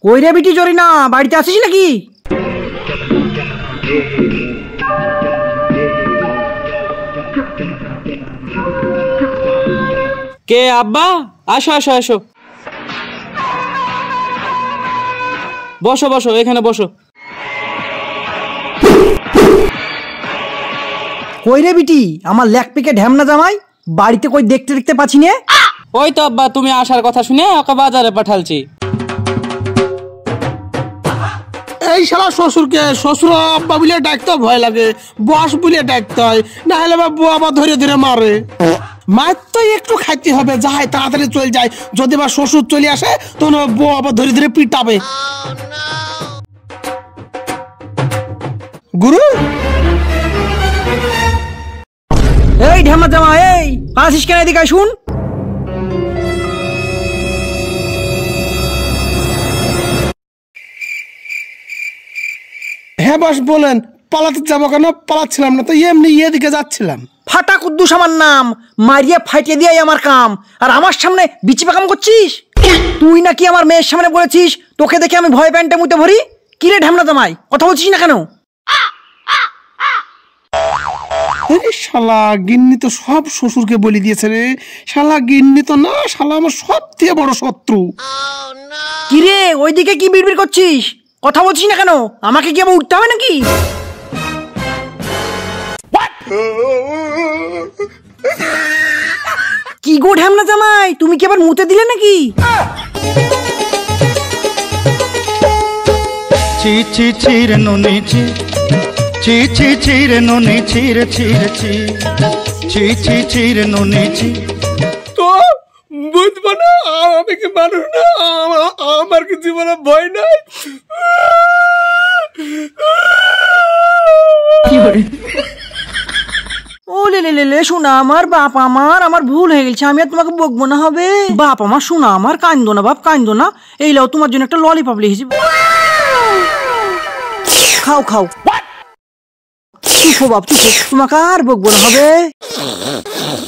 কই রে বিটি জরিনা, বাড়িতে আসিস নাকি? কে আব্বা? আসো আসো আসো, বসো বসো, এখানে বসো। কই রে বিটি আমার লেগ পিকে ঢ্যামনা জামাই, বাড়িতে কই দেখতে দেখতে পাচ্ছি নে। ওই তো আব্বা, তুমি আসার কথা শুনে ওকে বাজারে পাঠালছি। এই শালা শ্বশুরকে শ্বশুর আব্বা বলে ডাকতে ভয় লাগে, বস বলে ডাকতে হয়, না হলে বউ আবার ধরে ধরে মারে। মায়ের তো একটু খাইতে হবে, যাই তাড়াতাড়ি চলে যায়, যদি বা শ্বশুর চলে আসে তখন বউ আবার ধরে ধরে পিটাবে। গুরু এই ঢ্যামনা জামাই, এই আসিস কেন? এদিকে শুন। হ্যাঁ বস বলেন, পালাতে যাবো কেন? পালাচ্ছিলাম না তো, এমনি এদিকে যাচ্ছিলাম। ফাটা কুদ্দুস আমার নাম, মারিয়ে ফাটিয়ে দিয়ে আমার কাম, আর আমার সামনে বিচি পাকাম করছিস। তুই নাকি আমার মেয়ের সামনে বলেছিস তোকে দেখে আমি ভয় প্যান্টে মুতে ভরি। কি রে ঢ্যামনা জামাই, কথা বলছিস না কেন? শালা গিন্নি তো সব শ্বশুরকে বলে দিয়েছে রে। শালা গিন্নি তো না, শালা আমার সবথেকে বড় শত্রু। কি রে ওইদিকে কি বিড়বিড় করছিস? কথা বলছিস না কেন? আমাকে কি আবার উঠতে হবে নাকি? কি গো ঢ্যামনা জামাই, তুমি কি আবার মুতে দিলে নাকি? ছি ছি ছি রে নুনি ছি, ছি ছি ছি রে নুনি ছি রে ছি রে ছি, ছি ছি ছি রে নুনি ছি। তো বুঝবো না আমি কি মানুষ না? আমার কি জীবনে ভয় নাই? ও লে লে লে শোনা আমার, বাপ আমার ভুল হয়ে গেছে, আমি আর তোমাকে বকবো না হবে। বাপ আমার শোনা আমার, কান্দো না বাপ কান্দো না। এই লাও তোমার জন্য একটা ললিপপ লিখেছি, খাও খাও। চুপো বাপ চুপো, তোমাকে আর বকবো না হবে।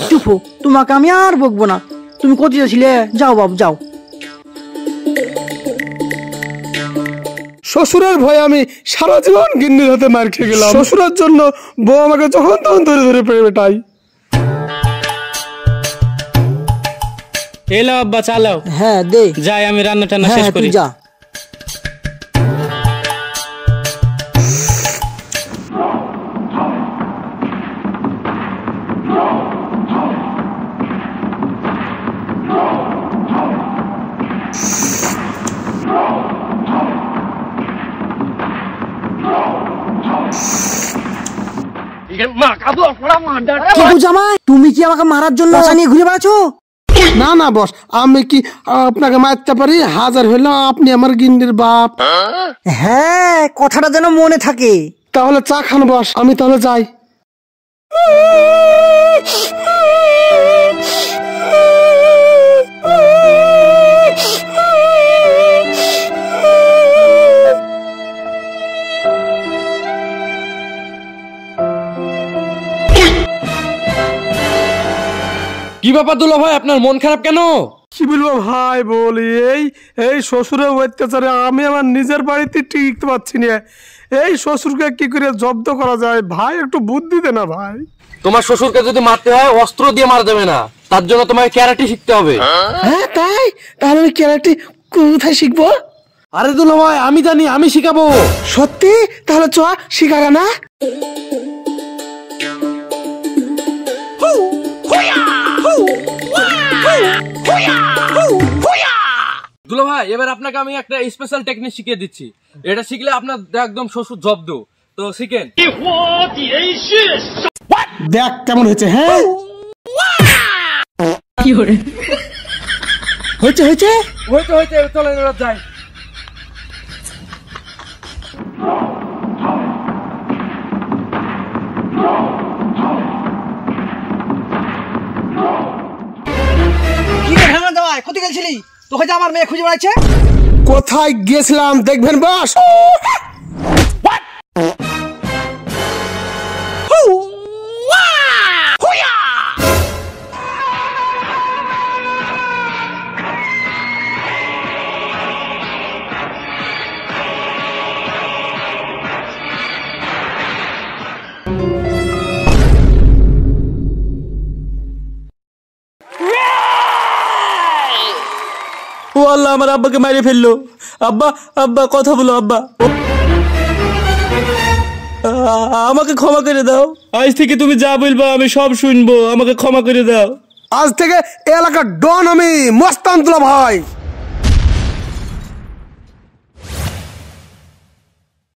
চুপো, তোমাকে আমি আর বকবো না। তুমি কোথায় ছিলে? যাও বাপ যাও। শ্বশুরের ভয়ে আমি সারা জীবন গিন্নির হাতে মার খেয়ে গেলাম। শ্বশুরের জন্য বউ আমাকে যখন তখন ধরে ধরে পেটাই। এলো আব্বা, চালাও। হ্যাঁ দে, যাই আমি রান্না টান্না শেষ হ্যাঁ করি। তুই যা। জামাই তুমি কি আমাকে মারার জন্য নিয়ে ঘুরে বেড়াচ্ছো? না না বস, আমি কি আপনাকে মারতে পারি? হাজার হইলো আপনি আমার গিন্নির বাপ। হ্যাঁ কথাটা যেন মনে থাকে। তাহলে চা খান বস, আমি তাহলে যাই। কি ব্যাপার দুলা ভাই, আপনার মন খারাপ কেন? কি বলবো ভাই, বলি এই শ্বশুরের অত্যাচারে আমি আমার নিজের বাড়িতে টিকতে পারছি না। এই শ্বশুরকে কি করে জব্দ করা যায় ভাই, একটু বুদ্ধি দে না ভাই। তোমার শ্বশুরকে যদি মারতে হয় অস্ত্র দিয়ে মারা যাবে না, তার জন্য তোমাকে ক্যারাটে শিখতে হবে। হ্যাঁ তাই? তাহলে আমি ক্যারাটে কোথায় শিখবো? আরে দুলা ভাই আমি জানি, আমি শিখাবো। সত্যি? তাহলে চ শিখাগা না। দুলা ভাই এবার আপনাকে আমি একটা স্পেশাল টেকনিক শিখিয়ে দিচ্ছি, এটা শিখলে আপনার একদম শ্বশুর জব্দ। তো শিখেন। দেখ কেমন হয়েছে। হ্যাঁ হয়েছে হয়েছে হয়েছে হয়েছে, চলেন এবার যাই। কি রে ঢ্যামনা জামাই, কোথায় গেছিলি? তোকে যে আমার মেয়ে খুঁজে বেড়াচ্ছে। কোথায় গেছিলাম দেখবেন বস। ও আল্লাহ, আমার আব্বাকে মারিয়ে ফেললো। আব্বা, আব্বা কথা বলো আব্বা। আমাকে ক্ষমা করে দাও। আজ থেকে তুমি যা বলবা আমি সব শুনবো। আমাকে ক্ষমা করে দাও। আজ থেকে এলাকার ডন আমি, মস্তান দুলাভাই।